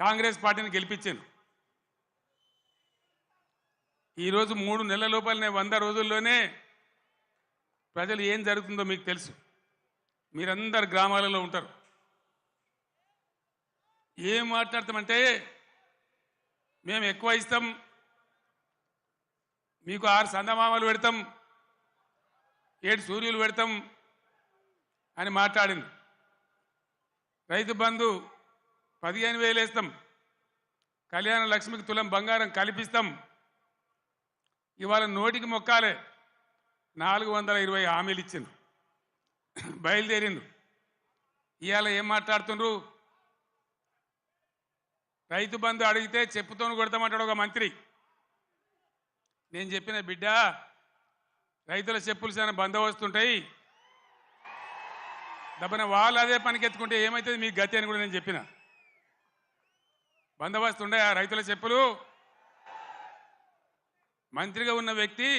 కాంగ్రెస్ పార్టీని గెలిపించాను. ఈరోజు 3 నెలల లోపలనే 100 రోజుల్లోనే ప్రజలు ఏం జరుగుతుందో మీకు తెలుసు. మీరందరు గ్రామాలలో ఉంటారు. ఏం మాట్లాడతామంటే మేము ఎక్కువ ఇస్తాం, మీకు 6 సందమామలు పెడతాం, 7 సూర్యులు పెడతాం అని మాట్లాడింది. రైతు బంధు 15,000 వేస్తాం, కళ్యాణ లక్ష్మికి తులం బంగారం కల్పిస్తాం. ఇవాళ నోటికి మొక్కాలే 420 హామీలు ఇచ్చింది, బయలుదేరింది. ఇవాళ ఏం మాట్లాడుతుండ్రు? రైతు బంధు అడిగితే చెప్పుతోను కొడతామంటాడు ఒక మంత్రి. నేను చెప్పిన బిడ్డ, రైతుల చెప్పులు చాలా బందోబస్తుంటాయి, దబ్బన వాళ్ళు అదే పనికెత్తుకుంటే ఏమవుతుంది మీకు గతి అని కూడా నేను చెప్పిన. బందోబస్తు ఉండే ఆ రైతుల చెప్పులు. మంత్రిగా ఉన్న వ్యక్తి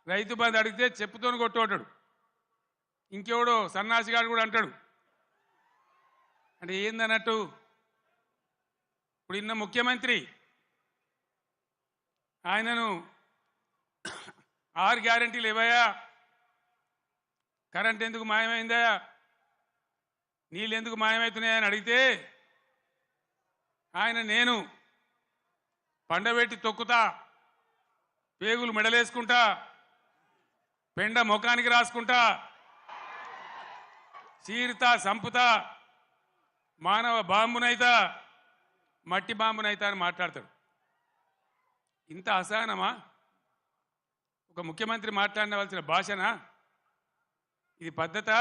రైతు బంధు అడిగితే చెప్పుతోని కొట్టుకుంటాడు. ఇంకెవడో సన్నాసిగాడు కూడా అంటాడు. అంటే ఏందన్నట్టు? ఇప్పుడు ఇన్న ముఖ్యమంత్రి ఆయనను 6 గ్యారెంటీలు ఇవ్వయా, కరెంట్ ఎందుకు మాయమైందా, నీళ్ళు ఎందుకు మాయమవుతున్నాయని అడిగితే ఆయన నేను పండబెట్టి తొక్కుతా, పేగులు మెడలేసుకుంటా, పెండ ముఖానికి రాసుకుంటా, చీరుతా, సంపుతా, మానవ బాంబునైతా, మట్టి బాంబునైతా అని మాట్లాడతాడు. ఇంత అసహనమా? ఒక ముఖ్యమంత్రి మాట్లాడవలసిన భాషనా ఇది? పద్ధతా?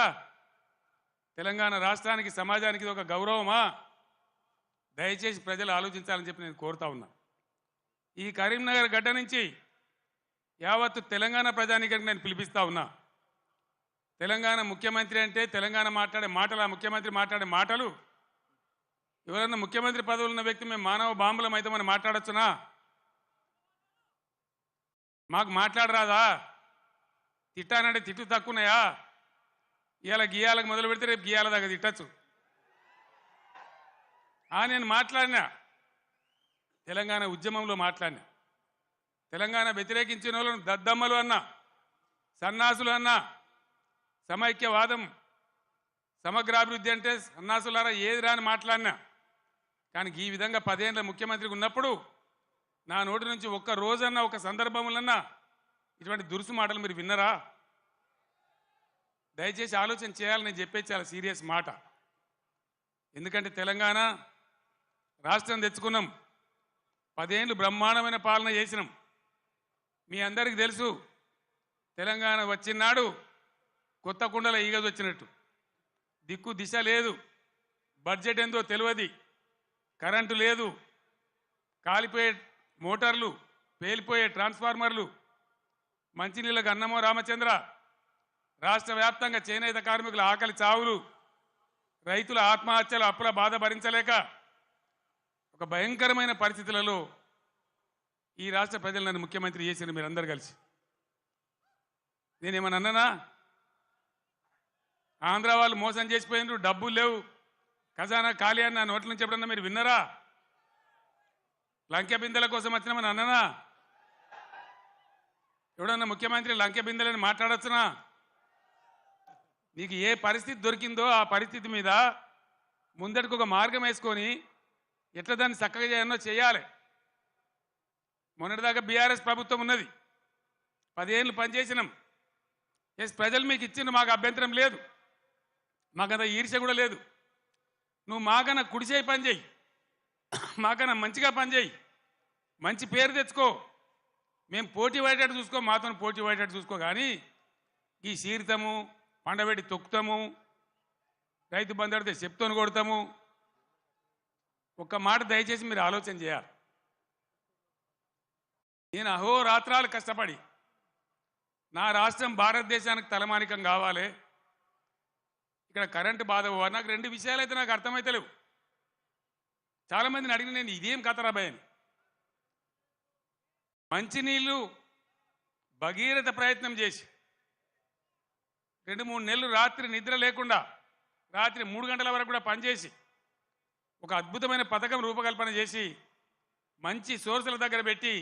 తెలంగాణ రాష్ట్రానికి, సమాజానికి ఇది ఒక గౌరవమా? దయచేసి ప్రజలు ఆలోచించాలని చెప్పి నేను కోరుతా ఉన్నా. ఈ కరీంనగర్ గడ్డ నుంచి యావత్తు తెలంగాణ ప్రజానీకానికి నేను పిలిపిస్తా ఉన్నా. తెలంగాణ ముఖ్యమంత్రి అంటే తెలంగాణ మాట్లాడే మాటలు, ఆ ముఖ్యమంత్రి మాట్లాడే మాటలు, ఎవరన్నా ముఖ్యమంత్రి పదవులు ఉన్న వ్యక్తి మేము మానవ బాంబులం అయితే మనం మాట్లాడొచ్చునా? మాకు మాట్లాడరాదా? తిట్టానంటే తిట్టు తక్కువన్నాయా? ఇవాళ గీయాలకు మొదలు పెడితే రేపు గీయాల దాకా తిట్టచ్చు. నేను మాట్లాడినా, తెలంగాణ ఉద్యమంలో మాట్లాడినా, తెలంగాణ వ్యతిరేకించిన వాళ్ళను దద్దమ్మలు అన్నా, సన్నాసులు అన్నా, సమైక్యవాదం, సమగ్రాభివృద్ధి అంటే సన్నాసులారా ఏది రాని మాట్లాడినా. కానీ ఈ విధంగా 10 ఏళ్ళ ముఖ్యమంత్రికి ఉన్నప్పుడు నా నోటి నుంచి ఒక్క రోజన్నా, ఒక సందర్భంలోన్నా ఇటువంటి దురుసు మాటలు మీరు విన్నరా? దయచేసి ఆలోచన చేయాలని నేను చెప్పేది చాలా సీరియస్ మాట. ఎందుకంటే తెలంగాణ రాష్ట్రం తెచ్చుకున్నాం, 10 ఏళ్ళు బ్రహ్మాండమైన పాలన చేసినాం. మీ అందరికీ తెలుసు, తెలంగాణ వచ్చినాడు కొత్త కుండల ఈగదు వచ్చినట్టు. దిక్కు దిశ లేదు, బడ్జెట్ ఏందో తెలియదు, కరెంటు లేదు, కాలిపోయే మోటార్లు, పేలిపోయే ట్రాన్స్ఫార్మర్లు, మంచినీళ్ళకు అన్నమో రామచంద్ర, రాష్ట్ర వ్యాప్తంగా చేనేత కార్మికుల ఆకలి చావులు, రైతుల ఆత్మహత్యలు, అప్పుల బాధ భరించలేక ఒక భయంకరమైన పరిస్థితులలో ఈ రాష్ట్ర ప్రజలు నన్ను ముఖ్యమంత్రి చేసిన మీరందరూ కలిసి. నేనేమన్నా అన్నానా? ఆంధ్ర వాళ్ళు మోసం చేసిపోయినారు, డబ్బులు లేవు, ఖజానా ఖాళీ అని నా నోట్ల నుంచి ఎప్పుడన్నా మీరు విన్నరా? లంకె బిందెల కోసం వచ్చినామని అన్నానా? ఎవడన్నా ముఖ్యమంత్రి లంకె బిందెలని మాట్లాడచ్చునా? నీకు ఏ పరిస్థితి దొరికిందో ఆ పరిస్థితి మీద ముందటికి ఒక మార్గం వేసుకొని ఎట్లా దాన్ని చక్కగా చేయాలో చేయాలి. మొన్నటిదాకా బీఆర్ఎస్ ప్రభుత్వం ఉన్నది, 10 ఏళ్ళు పనిచేసినాం. ఎస్, ప్రజలు మీకు ఇచ్చిండ్రు, మాకు అభ్యంతరం లేదు, మాకంత ఈర్ష్య కూడా లేదు. నువ్వు మాకన్నా కుడిచేయి పని చేయి, మాకన్నా మంచిగా పని చేయి, మంచి పేరు తెచ్చుకో, మేము పోటీ పడేటట్టు చూసుకో, మాతో పోటీ పడేటట్టు చూసుకో. కానీ ఈ చీరుతాము, పండబెట్టి తొక్కుతాము, రైతు బంధు అడితే చెప్తోని కొడతాము. ఒక్క మాట దయచేసి మీరు ఆలోచన చేయాలి. నేను అహోరాత్రాలు కష్టపడి నా రాష్ట్రం భారతదేశానికి తలమానికం కావాలి, ఇక్కడ కరెంటు బాధ పోవాలి. నాకు 2 విషయాలు అయితే నాకు అర్థమైతలేవు. చాలామందిని అడిగిన నేను ఇదేం కథరాబాయ్ అని. మంచినీళ్ళు భగీరథ ప్రయత్నం చేసి 2-3 నెలలు రాత్రి నిద్ర లేకుండా రాత్రి 3 గంటల వరకు కూడా పనిచేసి ఒక అద్భుతమైన పథకం రూపకల్పన చేసి మంచి సోర్సుల దగ్గర పెట్టి